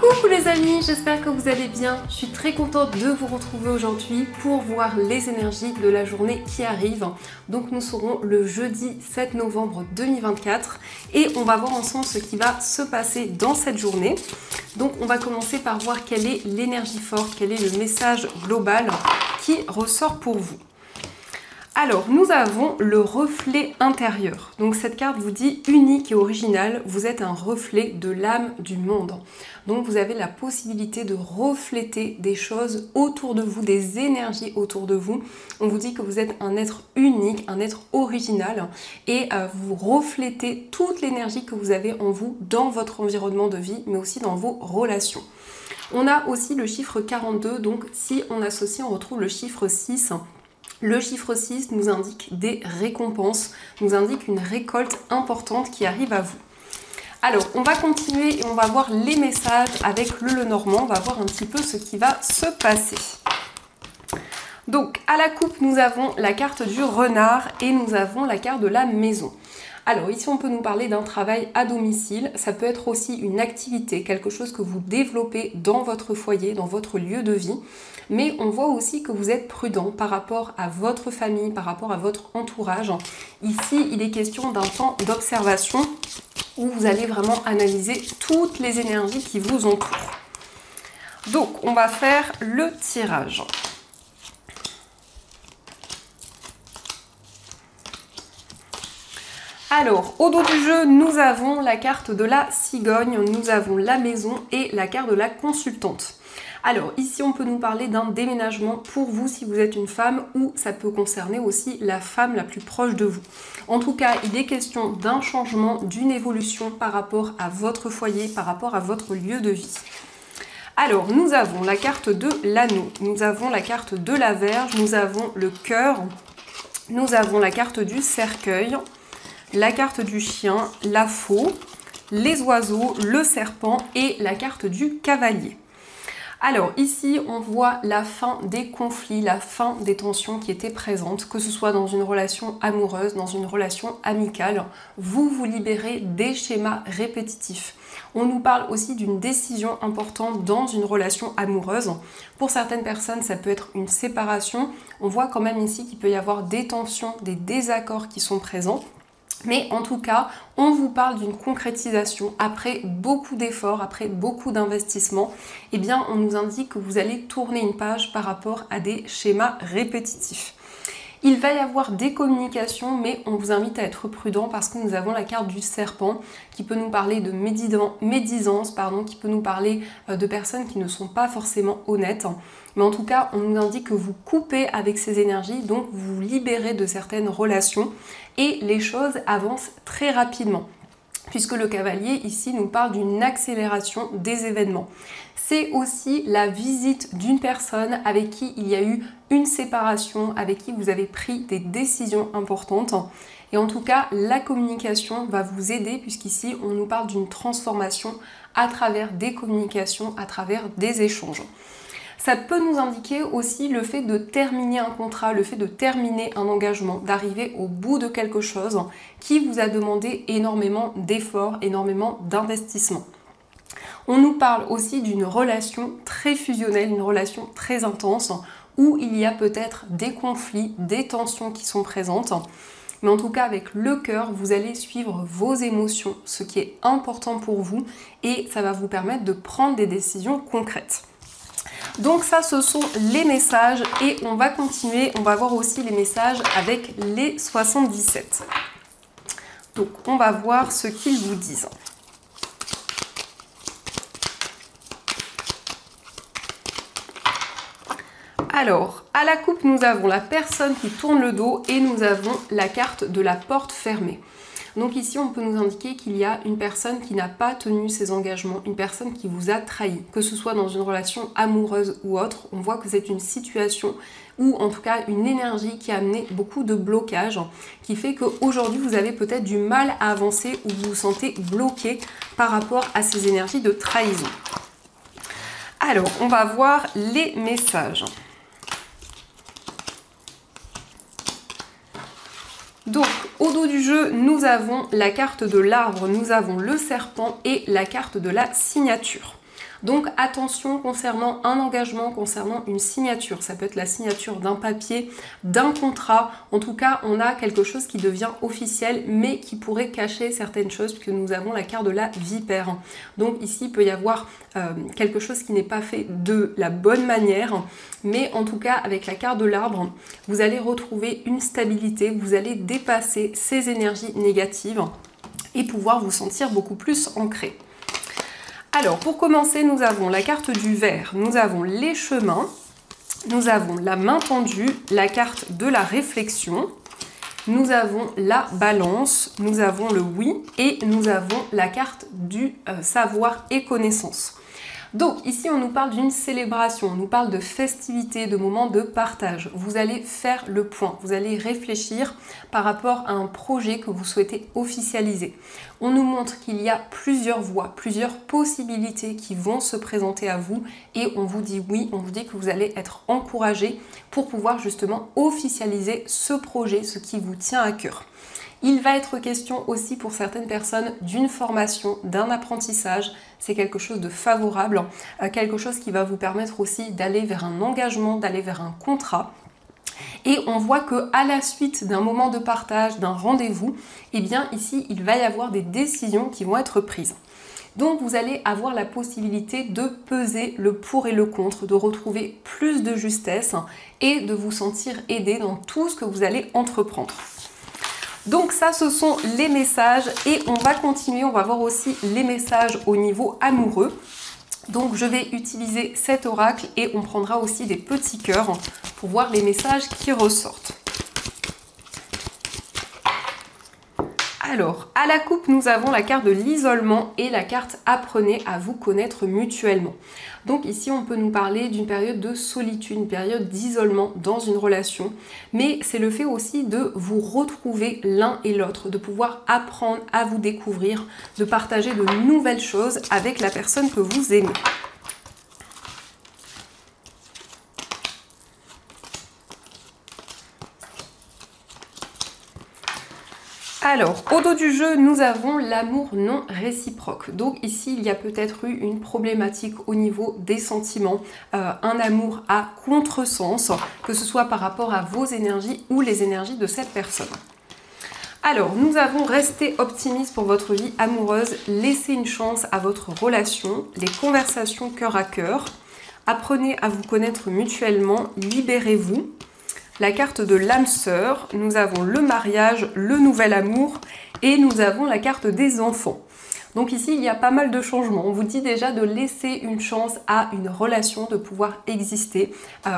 Coucou les amis, j'espère que vous allez bien. Je suis très contente de vous retrouver aujourd'hui pour voir les énergies de la journée qui arrive. Donc nous serons le jeudi 7 novembre 2024 et on va voir ensemble ce qui va se passer dans cette journée. Donc on va commencer par voir quelle est l'énergie forte, quel est le message global qui ressort pour vous. Alors, nous avons le reflet intérieur. Donc cette carte vous dit unique et original, vous êtes un reflet de l'âme du monde. Donc vous avez la possibilité de refléter des choses autour de vous, des énergies autour de vous. On vous dit que vous êtes un être unique, un être original et vous reflétez toute l'énergie que vous avez en vous dans votre environnement de vie, mais aussi dans vos relations. On a aussi le chiffre 42, donc si on associe, on retrouve le chiffre 6. Le chiffre 6 nous indique des récompenses, nous indique une récolte importante qui arrive à vous. Alors, on va continuer et on va voir les messages avec le Lenormand. On va voir un petit peu ce qui va se passer. Donc, à la coupe, nous avons la carte du renard et nous avons la carte de la maison. Alors ici on peut nous parler d'un travail à domicile, ça peut être aussi une activité, quelque chose que vous développez dans votre foyer, dans votre lieu de vie, mais on voit aussi que vous êtes prudent par rapport à votre famille, par rapport à votre entourage. Ici il est question d'un temps d'observation où vous allez vraiment analyser toutes les énergies qui vous entourent. Donc on va faire le tirage. Alors, au dos du jeu, nous avons la carte de la cigogne, nous avons la maison et la carte de la consultante. Alors, ici, on peut nous parler d'un déménagement pour vous si vous êtes une femme ou ça peut concerner aussi la femme la plus proche de vous. En tout cas, il est question d'un changement, d'une évolution par rapport à votre foyer, par rapport à votre lieu de vie. Alors, nous avons la carte de l'anneau, nous avons la carte de la Vierge, nous avons le cœur, nous avons la carte du cercueil, la carte du chien, la faux, les oiseaux, le serpent et la carte du cavalier. Alors ici, on voit la fin des conflits, la fin des tensions qui étaient présentes, que ce soit dans une relation amoureuse, dans une relation amicale. Vous vous libérez des schémas répétitifs. On nous parle aussi d'une décision importante dans une relation amoureuse. Pour certaines personnes, ça peut être une séparation. On voit quand même ici qu'il peut y avoir des tensions, des désaccords qui sont présents. Mais en tout cas, on vous parle d'une concrétisation après beaucoup d'efforts, après beaucoup d'investissements. Eh bien, on nous indique que vous allez tourner une page par rapport à des schémas répétitifs. Il va y avoir des communications, mais on vous invite à être prudent parce que nous avons la carte du serpent qui peut nous parler de médisance, qui peut nous parler de personnes qui ne sont pas forcément honnêtes. Mais en tout cas, on nous indique que vous coupez avec ces énergies, donc vous vous libérez de certaines relations et les choses avancent très rapidement. Puisque le cavalier ici nous parle d'une accélération des événements. C'est aussi la visite d'une personne avec qui il y a eu une séparation, avec qui vous avez pris des décisions importantes. Et en tout cas, la communication va vous aider puisqu'ici, on nous parle d'une transformation à travers des communications, à travers des échanges. Ça peut nous indiquer aussi le fait de terminer un contrat, le fait de terminer un engagement, d'arriver au bout de quelque chose qui vous a demandé énormément d'efforts, énormément d'investissement. On nous parle aussi d'une relation très fusionnelle, une relation très intense où il y a peut-être des conflits, des tensions qui sont présentes. Mais en tout cas, avec le cœur, vous allez suivre vos émotions, ce qui est important pour vous et ça va vous permettre de prendre des décisions concrètes. Donc ça, ce sont les messages et on va continuer, on va voir aussi les messages avec les 77. Donc on va voir ce qu'ils vous disent. Alors, à la coupe, nous avons la personne qui tourne le dos et nous avons la carte de la porte fermée. Donc ici, on peut nous indiquer qu'il y a une personne qui n'a pas tenu ses engagements, une personne qui vous a trahi, que ce soit dans une relation amoureuse ou autre. On voit que c'est une situation ou en tout cas une énergie qui a amené beaucoup de blocages, qui fait qu'aujourd'hui, vous avez peut-être du mal à avancer ou vous vous sentez bloqué par rapport à ces énergies de trahison. Alors, on va voir les messages. Donc, au dos du jeu, nous avons la carte de l'arbre, nous avons le serpent et la carte de la signature. Donc attention concernant un engagement, concernant une signature. Ça peut être la signature d'un papier, d'un contrat. En tout cas, on a quelque chose qui devient officiel, mais qui pourrait cacher certaines choses, puisque nous avons la carte de la vipère. Donc ici, il peut y avoir quelque chose qui n'est pas fait de la bonne manière, mais en tout cas, avec la carte de l'arbre, vous allez retrouver une stabilité, vous allez dépasser ces énergies négatives et pouvoir vous sentir beaucoup plus ancré. Alors, pour commencer, nous avons la carte du verre, nous avons les chemins, nous avons la main tendue, la carte de la réflexion, nous avons la balance, nous avons le oui et nous avons la carte du savoir et connaissance. Donc ici on nous parle d'une célébration, on nous parle de festivité, de moments de partage. Vous allez faire le point, vous allez réfléchir par rapport à un projet que vous souhaitez officialiser. On nous montre qu'il y a plusieurs voies, plusieurs possibilités qui vont se présenter à vous et on vous dit oui, on vous dit que vous allez être encouragé pour pouvoir justement officialiser ce projet, ce qui vous tient à cœur. Il va être question aussi pour certaines personnes d'une formation, d'un apprentissage. C'est quelque chose de favorable, quelque chose qui va vous permettre aussi d'aller vers un engagement, d'aller vers un contrat. Et on voit que à la suite d'un moment de partage, d'un rendez-vous, eh bien ici, il va y avoir des décisions qui vont être prises. Donc vous allez avoir la possibilité de peser le pour et le contre, de retrouver plus de justesse et de vous sentir aidé dans tout ce que vous allez entreprendre. Donc ça, ce sont les messages et on va continuer, on va voir aussi les messages au niveau amoureux. Donc je vais utiliser cet oracle et on prendra aussi des petits cœurs pour voir les messages qui ressortent. Alors, à la coupe, nous avons la carte de l'isolement et la carte « Apprenez à vous connaître mutuellement ». Donc ici, on peut nous parler d'une période de solitude, une période d'isolement dans une relation. Mais c'est le fait aussi de vous retrouver l'un et l'autre, de pouvoir apprendre à vous découvrir, de partager de nouvelles choses avec la personne que vous aimez. Alors, au dos du jeu, nous avons l'amour non réciproque. Donc ici, il y a peut-être eu une problématique au niveau des sentiments, un amour à contresens, que ce soit par rapport à vos énergies ou les énergies de cette personne. Alors, nous avons resté optimiste pour votre vie amoureuse, laissez une chance à votre relation, les conversations cœur à cœur, apprenez à vous connaître mutuellement, libérez-vous. La carte de l'âme sœur, nous avons le mariage, le nouvel amour et nous avons la carte des enfants. Donc ici, il y a pas mal de changements. On vous dit déjà de laisser une chance à une relation de pouvoir exister.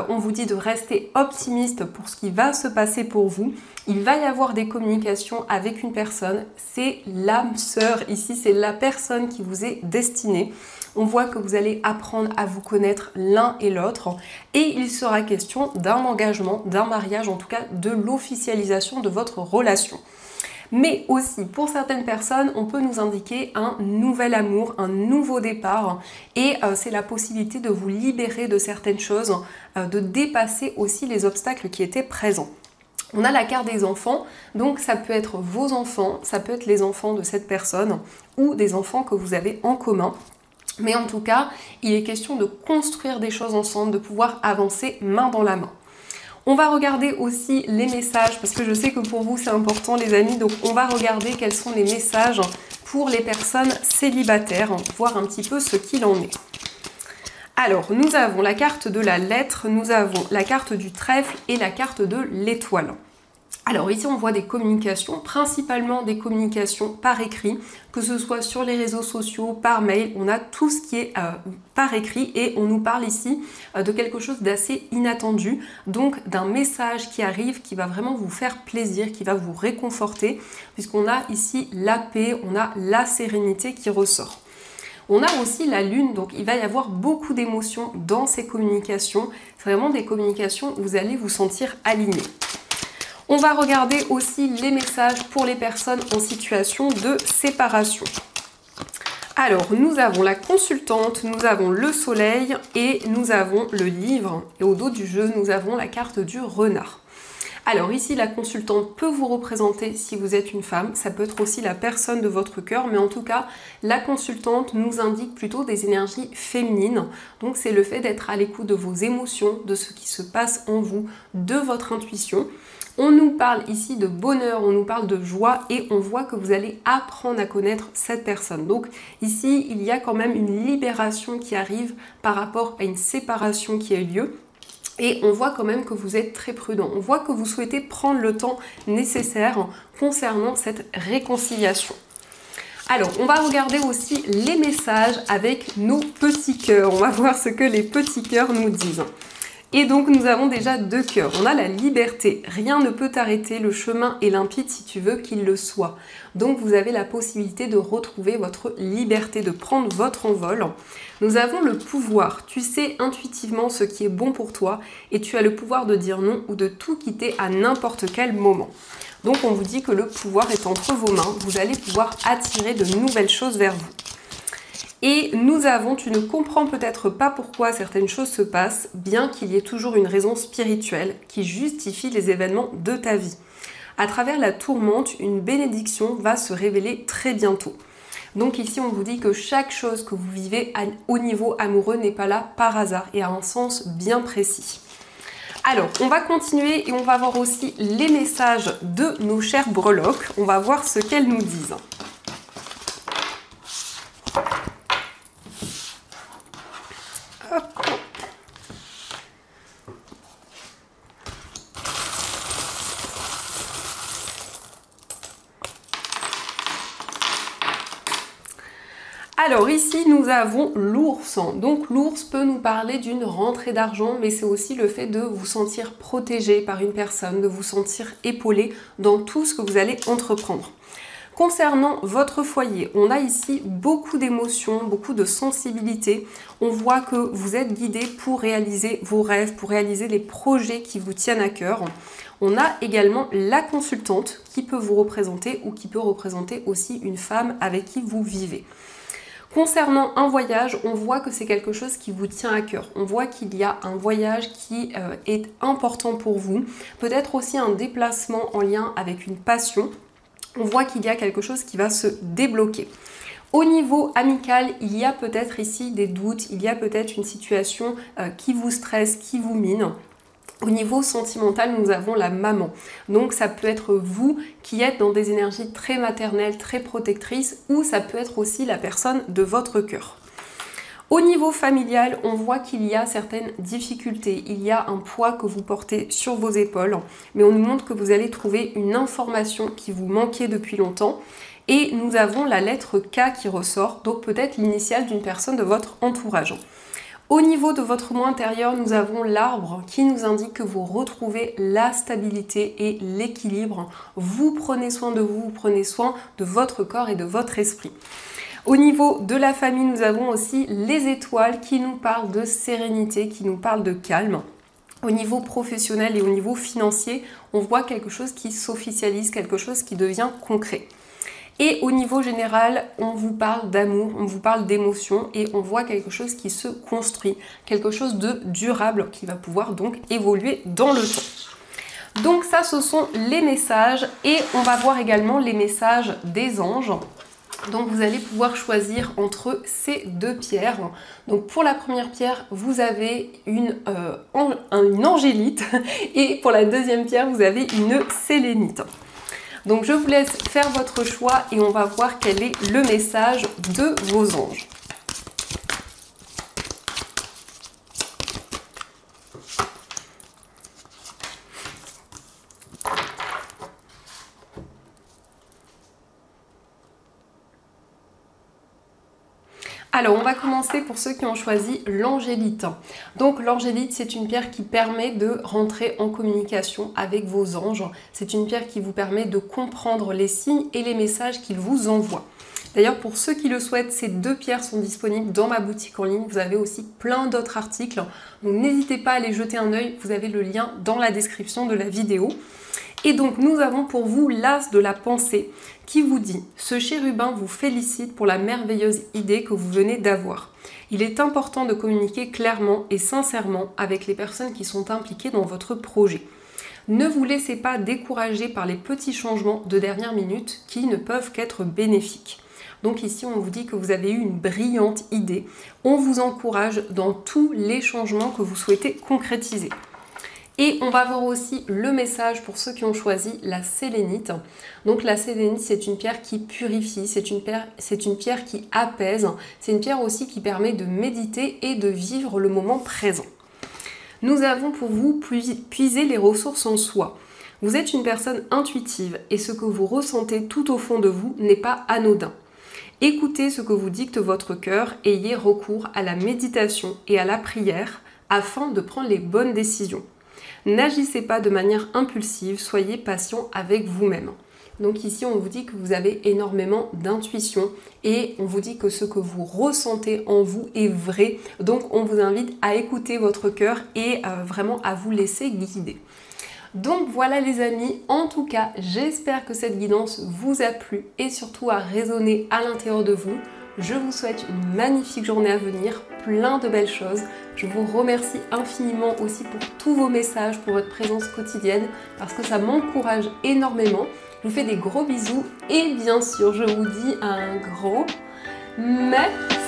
On vous dit de rester optimiste pour ce qui va se passer pour vous. Il va y avoir des communications avec une personne. C'est l'âme sœur ici, c'est la personne qui vous est destinée. On voit que vous allez apprendre à vous connaître l'un et l'autre et il sera question d'un engagement, d'un mariage, en tout cas de l'officialisation de votre relation. Mais aussi, pour certaines personnes, on peut nous indiquer un nouvel amour, un nouveau départ et c'est la possibilité de vous libérer de certaines choses, de dépasser aussi les obstacles qui étaient présents. On a la carte des enfants, donc ça peut être vos enfants, ça peut être les enfants de cette personne ou des enfants que vous avez en commun. Mais en tout cas, il est question de construire des choses ensemble, de pouvoir avancer main dans la main. On va regarder aussi les messages, parce que je sais que pour vous c'est important les amis, donc on va regarder quels sont les messages pour les personnes célibataires, voir un petit peu ce qu'il en est. Alors, nous avons la carte de la lettre, nous avons la carte du trèfle et la carte de l'étoile. Alors ici on voit des communications, principalement des communications par écrit, que ce soit sur les réseaux sociaux, par mail, on a tout ce qui est par écrit et on nous parle ici de quelque chose d'assez inattendu, donc d'un message qui arrive, qui va vraiment vous faire plaisir, qui va vous réconforter, puisqu'on a ici la paix, on a la sérénité qui ressort. On a aussi la lune, donc il va y avoir beaucoup d'émotions dans ces communications, c'est vraiment des communications où vous allez vous sentir aligné. On va regarder aussi les messages pour les personnes en situation de séparation. Alors, nous avons la consultante, nous avons le soleil et nous avons le livre. Et au dos du jeu, nous avons la carte du renard. Alors ici, la consultante peut vous représenter si vous êtes une femme, ça peut être aussi la personne de votre cœur, mais en tout cas, la consultante nous indique plutôt des énergies féminines. Donc c'est le fait d'être à l'écoute de vos émotions, de ce qui se passe en vous, de votre intuition. On nous parle ici de bonheur, on nous parle de joie et on voit que vous allez apprendre à connaître cette personne. Donc ici, il y a quand même une libération qui arrive par rapport à une séparation qui a eu lieu. Et on voit quand même que vous êtes très prudent. On voit que vous souhaitez prendre le temps nécessaire concernant cette réconciliation. Alors, on va regarder aussi les messages avec nos petits cœurs. On va voir ce que les petits cœurs nous disent. Et donc, nous avons déjà 2 cœurs. On a la liberté. Rien ne peut t'arrêter. Le chemin est limpide si tu veux qu'il le soit. Donc, vous avez la possibilité de retrouver votre liberté, de prendre votre envol. Nous avons le pouvoir. Tu sais intuitivement ce qui est bon pour toi et tu as le pouvoir de dire non ou de tout quitter à n'importe quel moment. Donc, on vous dit que le pouvoir est entre vos mains. Vous allez pouvoir attirer de nouvelles choses vers vous. Et nous avons, tu ne comprends peut-être pas pourquoi certaines choses se passent, bien qu'il y ait toujours une raison spirituelle qui justifie les événements de ta vie. À travers la tourmente, une bénédiction va se révéler très bientôt. Donc ici, on vous dit que chaque chose que vous vivez au niveau amoureux n'est pas là par hasard et a un sens bien précis. Alors, on va continuer et on va voir aussi les messages de nos chères breloques. On va voir ce qu'elles nous disent. Alors ici, nous avons l'ours. Donc l'ours peut nous parler d'une rentrée d'argent, mais c'est aussi le fait de vous sentir protégé par une personne, de vous sentir épaulé dans tout ce que vous allez entreprendre. Concernant votre foyer, on a ici beaucoup d'émotions, beaucoup de sensibilité. On voit que vous êtes guidé pour réaliser vos rêves, pour réaliser les projets qui vous tiennent à cœur. On a également la consultante qui peut vous représenter ou qui peut représenter aussi une femme avec qui vous vivez. Concernant un voyage, on voit que c'est quelque chose qui vous tient à cœur. On voit qu'il y a un voyage qui est important pour vous. Peut-être aussi un déplacement en lien avec une passion. On voit qu'il y a quelque chose qui va se débloquer. Au niveau amical, il y a peut-être ici des doutes, il y a peut-être une situation qui vous stresse, qui vous mine. Au niveau sentimental, nous avons la maman. Donc ça peut être vous qui êtes dans des énergies très maternelles, très protectrices, ou ça peut être aussi la personne de votre cœur. Au niveau familial, on voit qu'il y a certaines difficultés, il y a un poids que vous portez sur vos épaules, mais on nous montre que vous allez trouver une information qui vous manquait depuis longtemps. Et nous avons la lettre K qui ressort, donc peut-être l'initiale d'une personne de votre entourage. Au niveau de votre moi intérieur, nous avons l'arbre qui nous indique que vous retrouvez la stabilité et l'équilibre. Vous prenez soin de vous, vous prenez soin de votre corps et de votre esprit. Au niveau de la famille, nous avons aussi les étoiles qui nous parlent de sérénité, qui nous parlent de calme. Au niveau professionnel et au niveau financier, on voit quelque chose qui s'officialise, quelque chose qui devient concret. Et au niveau général, on vous parle d'amour, on vous parle d'émotion et on voit quelque chose qui se construit, quelque chose de durable qui va pouvoir donc évoluer dans le temps. Donc ça, ce sont les messages et on va voir également les messages des anges. Donc vous allez pouvoir choisir entre ces 2 pierres. Donc pour la première pierre, vous avez une angélite et pour la deuxième pierre, vous avez une sélénite. Donc je vous laisse faire votre choix et on va voir quel est le message de vos anges. Alors, on va commencer pour ceux qui ont choisi l'angélite. Donc, l'angélite, c'est une pierre qui permet de rentrer en communication avec vos anges. C'est une pierre qui vous permet de comprendre les signes et les messages qu'ils vous envoient. D'ailleurs, pour ceux qui le souhaitent, ces 2 pierres sont disponibles dans ma boutique en ligne. Vous avez aussi plein d'autres articles. Donc, n'hésitez pas à aller jeter un œil. Vous avez le lien dans la description de la vidéo. Et donc, nous avons pour vous l'as de la pensée qui vous dit « Ce chérubin vous félicite pour la merveilleuse idée que vous venez d'avoir. Il est important de communiquer clairement et sincèrement avec les personnes qui sont impliquées dans votre projet. Ne vous laissez pas décourager par les petits changements de dernière minute qui ne peuvent qu'être bénéfiques. Donc ici, on vous dit que vous avez eu une brillante idée. On vous encourage dans tous les changements que vous souhaitez concrétiser. Et on va voir aussi le message pour ceux qui ont choisi la sélénite. Donc la sélénite, c'est une pierre qui purifie, c'est une pierre qui apaise, c'est une pierre aussi qui permet de méditer et de vivre le moment présent. Nous avons pour vous puiser les ressources en soi. Vous êtes une personne intuitive et ce que vous ressentez tout au fond de vous n'est pas anodin. Écoutez ce que vous dicte votre cœur et ayez recours à la méditation et à la prière afin de prendre les bonnes décisions. N'agissez pas de manière impulsive, soyez patient avec vous-même. Donc ici, on vous dit que vous avez énormément d'intuition et on vous dit que ce que vous ressentez en vous est vrai. Donc on vous invite à écouter votre cœur et vraiment à vous laisser guider. Donc voilà les amis, en tout cas, j'espère que cette guidance vous a plu et surtout a résonné à l'intérieur de vous. Je vous souhaite une magnifique journée à venir, plein de belles choses. Je vous remercie infiniment aussi pour tous vos messages, pour votre présence quotidienne, parce que ça m'encourage énormément. Je vous fais des gros bisous et bien sûr, je vous dis un grand merci.